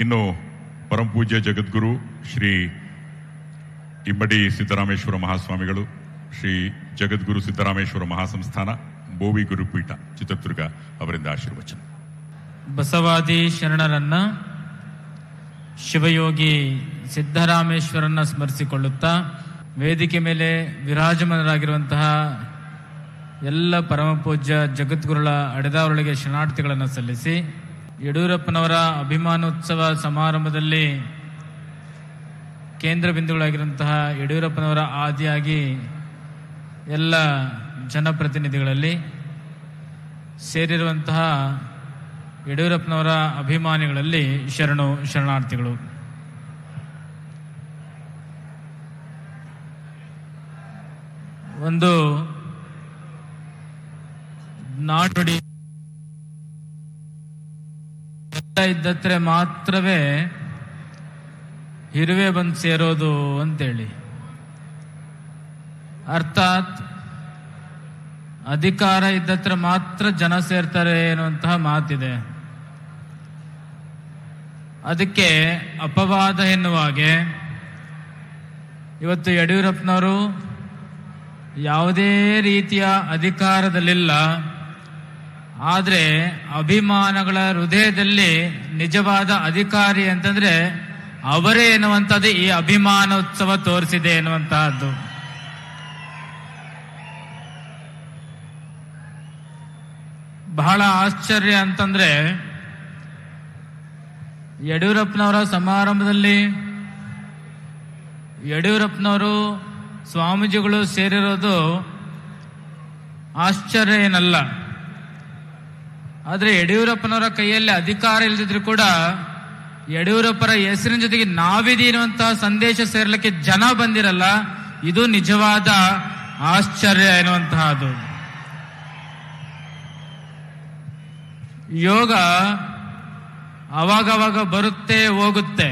ಇನ್ನು ಪರಮಪೂಜ್ಯ ಜಗದ್ಗುರು ಶ್ರೀ ಇಮ್ಮಡಿ ಸಿದ್ದರಾಮೇಶ್ವರ ಮಹಾಸ್ವಾಮಿಗಳು, ಶ್ರೀ ಜಗದ್ಗುರು ಸಿದ್ದರಾಮೇಶ್ವರ ಮಹಾಸಂಸ್ಥಾನ ಬೋವಿ ಗುರುಪೀಠ ಚಿತ್ರದುರ್ಗ ಅವರಿಂದ ಆಶೀರ್ವಚನ. ಬಸವಾದಿ ಶರಣರನ್ನ ಶಿವಯೋಗಿ ಸಿದ್ದರಾಮೇಶ್ವರನ್ನ ಸ್ಮರಿಸಿಕೊಳ್ಳುತ್ತಾ ವೇದಿಕೆ ಮೇಲೆ ವಿರಾಜಮಾನರಾಗಿರುವಂತಹ ಎಲ್ಲ ಪರಮಪೂಜ್ಯ ಜಗದ್ಗುರುಗಳ ಅಡೆದಾವರೊಳಗೆ ಶರಣಾರ್ಥಿಗಳನ್ನು ಸಲ್ಲಿಸಿ, ಯಡಿಯೂರಪ್ಪನವರ ಅಭಿಮಾನೋತ್ಸವ ಸಮಾರಂಭದಲ್ಲಿ ಕೇಂದ್ರ ಬಿಂದುಗಳಾಗಿರುವಂತಹ ಯಡಿಯೂರಪ್ಪನವರ ಆದಿಯಾಗಿ ಎಲ್ಲ ಜನಪ್ರತಿನಿಧಿಗಳಲ್ಲಿ ಸೇರಿರುವಂತಹ ಯಡಿಯೂರಪ್ಪನವರ ಅಭಿಮಾನಿಗಳಲ್ಲಿ ಶರಣಾರ್ಥಿಗಳು. ಒಂದು ನಾಡುಡಿ ಇದ್ದತ್ರೆ ಮಾತ್ರವೇ ಇರುವೆ ಬಂದು ಸೇರೋದು ಅಂತೇಳಿ, ಅರ್ಥಾತ್ ಅಧಿಕಾರ ಇದ್ದತ್ರ ಮಾತ್ರ ಜನ ಸೇರ್ತಾರೆ ಎನ್ನುವಂತಹ ಮಾತಿದೆ. ಅದಕ್ಕೆ ಅಪವಾದ ಎನ್ನುವ ಹಾಗೆ ಇವತ್ತು ಯಡಿಯೂರಪ್ಪನವರು ಯಾವುದೇ ರೀತಿಯ ಅಧಿಕಾರದಲ್ಲಿಲ್ಲ, ಆದರೆ ಅಭಿಮಾನಗಳ ಹೃದಯದಲ್ಲಿ ನಿಜವಾದ ಅಧಿಕಾರಿ ಅಂತಂದ್ರೆ ಅವರೇ ಎನ್ನುವಂಥದ್ದು ಈ ಅಭಿಮಾನೋತ್ಸವ ತೋರಿಸಿದೆ ಎನ್ನುವಂತಹದ್ದು. ಬಹಳ ಆಶ್ಚರ್ಯ ಅಂತಂದ್ರೆ, ಯಡಿಯೂರಪ್ಪನವರ ಸಮಾರಂಭದಲ್ಲಿ ಯಡಿಯೂರಪ್ಪನವರು ಸ್ವಾಮೀಜಿಗಳು ಸೇರಿರೋದು ಆಶ್ಚರ್ಯ ಏನಲ್ಲ. ಆದರೆ ಯಡಿಯೂರಪ್ಪನವರ ಕೈಯಲ್ಲಿ ಅಧಿಕಾರ ಇಲ್ಲದಿದ್ರು ಕೂಡ ಯಡಿಯೂರಪ್ಪರ ಹೆಸರಿನ ಜೊತೆಗೆ ನಾವಿದೀ ಎನ್ನುವಂತಹ ಸಂದೇಶ ಸೇರ್ಲಿಕ್ಕೆ ಜನ ಬಂದಿರಲ್ಲ, ಇದು ನಿಜವಾದ ಆಶ್ಚರ್ಯ ಎನ್ನುವಂತಹದ್ದು. ಯೋಗ ಅವಾಗವಾಗ ಬರುತ್ತೆ ಹೋಗುತ್ತೆ,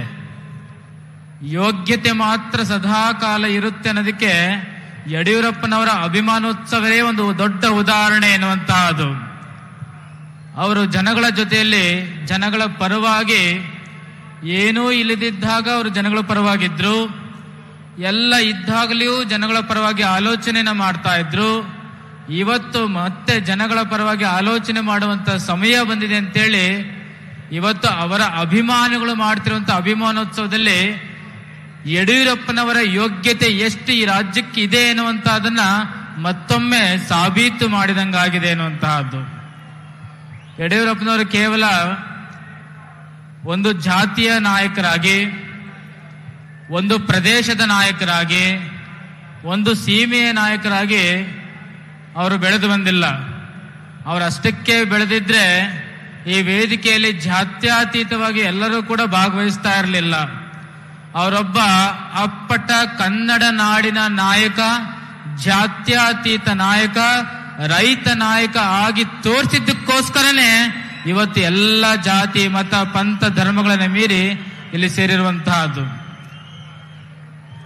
ಯೋಗ್ಯತೆ ಮಾತ್ರ ಸದಾ ಕಾಲ ಇರುತ್ತೆ ಅನ್ನೋದಕ್ಕೆ ಯಡಿಯೂರಪ್ಪನವರ ಅಭಿಮಾನೋತ್ಸವವೇ ಒಂದು ದೊಡ್ಡ ಉದಾಹರಣೆ ಎನ್ನುವಂತಹದ್ದು. ಅವರು ಜನಗಳ ಜೊತೆಯಲ್ಲಿ ಜನಗಳ ಪರವಾಗಿ, ಏನೂ ಇಲ್ಲದಿದ್ದಾಗ ಅವರು ಜನಗಳ ಪರವಾಗಿದ್ರು, ಎಲ್ಲ ಇದ್ದಾಗಲೂ ಜನಗಳ ಪರವಾಗಿ ಆಲೋಚನೆನ ಮಾಡ್ತಾ ಇದ್ರು. ಇವತ್ತು ಮತ್ತೆ ಜನಗಳ ಪರವಾಗಿ ಆಲೋಚನೆ ಮಾಡುವಂತ ಸಮಯ ಬಂದಿದೆ ಅಂತೇಳಿ ಇವತ್ತು ಅವರ ಅಭಿಮಾನಿಗಳು ಮಾಡ್ತಿರುವಂತ ಅಭಿಮಾನೋತ್ಸವದಲ್ಲಿ ಯಡಿಯೂರಪ್ಪನವರ ಯೋಗ್ಯತೆ ಎಷ್ಟು ಈ ರಾಜ್ಯಕ್ಕೆ ಇದೆ ಎನ್ನುವಂತಹದನ್ನ ಮತ್ತೊಮ್ಮೆ ಸಾಬೀತು ಮಾಡಿದಂಗಾಗಿದೆ ಎನ್ನುವಂತಹದ್ದು. ಯಡಿಯೂರಪ್ಪನವರು ಕೇವಲ ಒಂದು ಜಾತಿಯ ನಾಯಕರಾಗಿ, ಒಂದು ಪ್ರದೇಶದ ನಾಯಕರಾಗಿ, ಒಂದು ಸೀಮೆಯ ನಾಯಕರಾಗಿ ಅವರು ಬೆಳೆದು ಬಂದಿಲ್ಲ. ಅವರಷ್ಟಕ್ಕೆ ಬೆಳೆದಿದ್ರೆ ಈ ವೇದಿಕೆಯಲ್ಲಿ ಜಾತ್ಯತೀತವಾಗಿ ಎಲ್ಲರೂ ಕೂಡ ಭಾಗವಹಿಸ್ತಾ ಇರಲಿಲ್ಲ. ಅವರೊಬ್ಬ ಅಪ್ಪಟ ಕನ್ನಡ ನಾಡಿನ ನಾಯಕ, ಜಾತ್ಯತೀತ ನಾಯಕ, ರೈತ ನಾಯಕ ಆಗಿ ತೋರಿಸಿದ್ದಕ್ಕೋಸ್ಕರನೇ ಇವತ್ತು ಎಲ್ಲ ಜಾತಿ ಮತ ಪಂಥ ಧರ್ಮಗಳನ್ನ ಮೀರಿ ಇಲ್ಲಿ ಸೇರಿರುವಂತಹದ್ದು.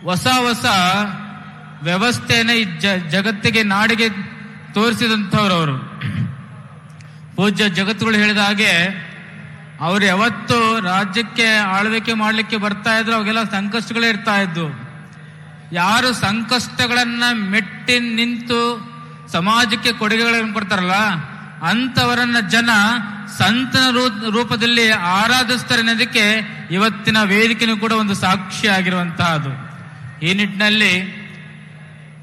ಹೊಸ ಹೊಸ ವ್ಯವಸ್ಥೆಯನ್ನು ಈ ಜಗತ್ತಿಗೆ ನಾಡಿಗೆ ತೋರಿಸಿದಂಥವ್ರು ಅವರು. ಪೂಜ್ಯ ಜಗತ್ತುಗಳು ಹೇಳಿದ ಹಾಗೆ ಅವರು ಯಾವತ್ತು ರಾಜ್ಯಕ್ಕೆ ಆಳ್ವಿಕೆ ಮಾಡಲಿಕ್ಕೆ ಬರ್ತಾ ಇದ್ರು ಅವಾಗೆಲ್ಲ ಸಂಕಷ್ಟಗಳೇ ಇರ್ತಾ ಇದ್ವು. ಯಾರು ಸಂಕಷ್ಟಗಳನ್ನ ಮೆಟ್ಟಿ ನಿಂತು ಸಮಾಜಕ್ಕೆ ಕೊಡುಗೆಗಳನ್ನು ಕೊಡ್ತಾರಲ್ಲ ಅಂತವರನ್ನ ಜನ ಸಂತನ ರೂಪದಲ್ಲಿ ಆರಾಧಿಸ್ತಾರೆ ಅನ್ನೋದಕ್ಕೆ ಇವತ್ತಿನ ವೇದಿಕೆನೂ ಕೂಡ ಒಂದು ಸಾಕ್ಷಿ ಆಗಿರುವಂತಹದ್ದು. ಈ ನಿಟ್ಟಿನಲ್ಲಿ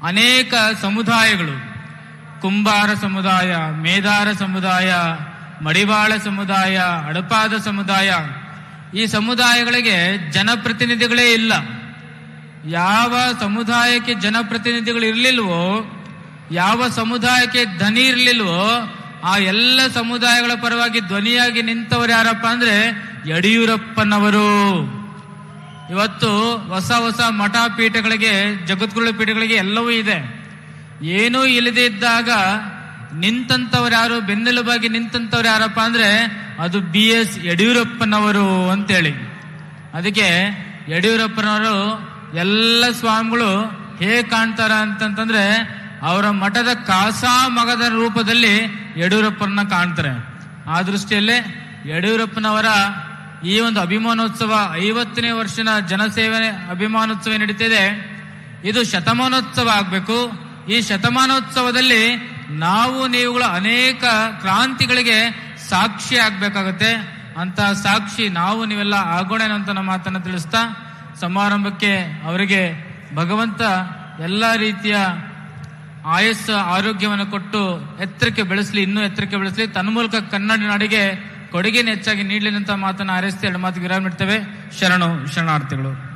ಅನೇಕ ಸಮುದಾಯಗಳು, ಕುಂಬಾರ ಸಮುದಾಯ, ಮೇದಾರ ಸಮುದಾಯ, ಮಡಿವಾಳ ಸಮುದಾಯ, ಅಡಪಾದ ಸಮುದಾಯ, ಈ ಸಮುದಾಯಗಳಿಗೆ ಜನಪ್ರತಿನಿಧಿಗಳೇ ಇಲ್ಲ. ಯಾವ ಸಮುದಾಯಕ್ಕೆ ಜನಪ್ರತಿನಿಧಿಗಳು ಇರಲಿಲ್ವೋ, ಯಾವ ಸಮುದಾಯಕ್ಕೆ ಧ್ವನಿ ಇರಲಿಲ್ವೋ ಆ ಎಲ್ಲ ಸಮುದಾಯಗಳ ಪರವಾಗಿ ಧ್ವನಿಯಾಗಿ ನಿಂತವರು ಯಾರಪ್ಪ ಅಂದ್ರೆ ಯಡಿಯೂರಪ್ಪನವರು. ಇವತ್ತು ಹೊಸ ಹೊಸ ಮಠ ಪೀಠಗಳಿಗೆ, ಜಗದ್ಗುರು ಪೀಠಗಳಿಗೆ ಎಲ್ಲವೂ ಇದೆ. ಏನೂ ಇಲ್ಲದೆ ಇದ್ದಾಗ ನಿಂತಂತವ್ರು ಯಾರು, ಬೆನ್ನೆಲುಬಾಗಿ ನಿಂತಂತವ್ರು ಯಾರಪ್ಪ ಅಂದ್ರೆ ಅದು BS ಯಡಿಯೂರಪ್ಪನವರು ಅಂತೇಳಿ. ಅದಕ್ಕೆ ಯಡಿಯೂರಪ್ಪನವರು ಎಲ್ಲ ಸ್ವಾಮಿಗಳು ಹೇಗೆ ಕಾಣ್ತಾರ ಅಂತಂತಂದ್ರೆ ಅವರ ಮಠದ ಕಾಸಾ ಮಗದ ರೂಪದಲ್ಲಿ ಯಡಿಯೂರಪ್ಪನ ಕಾಣ್ತಾರೆ. ಆ ದೃಷ್ಟಿಯಲ್ಲೇ ಯಡಿಯೂರಪ್ಪನವರ ಈ ಒಂದು ಅಭಿಮಾನೋತ್ಸವ 50ನೇ ವರ್ಷದ ಜನಸೇವೆ ಅಭಿಮಾನೋತ್ಸವ ನಡೀತಿದೆ. ಇದು ಶತಮಾನೋತ್ಸವ ಆಗಬೇಕು. ಈ ಶತಮಾನೋತ್ಸವದಲ್ಲಿ ನಾವು ನೀವುಗಳು ಅನೇಕ ಕ್ರಾಂತಿಗಳಿಗೆ ಸಾಕ್ಷಿ ಆಗ್ಬೇಕಾಗತ್ತೆ. ಅಂತ ಸಾಕ್ಷಿ ನಾವು ನೀವೆಲ್ಲ ಆಗೋಣ ಅಂತ ನಮ್ಮ ಮಾತನ್ನು ತಿಳಿಸ್ತಾ ಸಮಾರಂಭಕ್ಕೆ ಅವರಿಗೆ ಭಗವಂತ ಎಲ್ಲ ರೀತಿಯ ಆಯಸ್ಸು ಆರೋಗ್ಯವನ್ನು ಕೊಟ್ಟು ಎತ್ತರಕ್ಕೆ ಬೆಳೆಸಲಿ, ಇನ್ನೂ ಎತ್ತರಕ್ಕೆ ಬೆಳೆಸಲಿ, ತನ್ನ ಮೂಲಕ ಕನ್ನಡ ನಾಡಿಗೆ ಕೊಡುಗೆಯನ್ನು ಹೆಚ್ಚಾಗಿ ನೀಡಲಿ ಅಂತ ಮಾತನ್ನು ಹಾರೈಸ್ತಾ ಎರಡು ಮಾತಿಗೆ ವಿರಾಮ ನೀಡ್ತೇವೆ. ಶರಣಾರ್ಥಿಗಳು.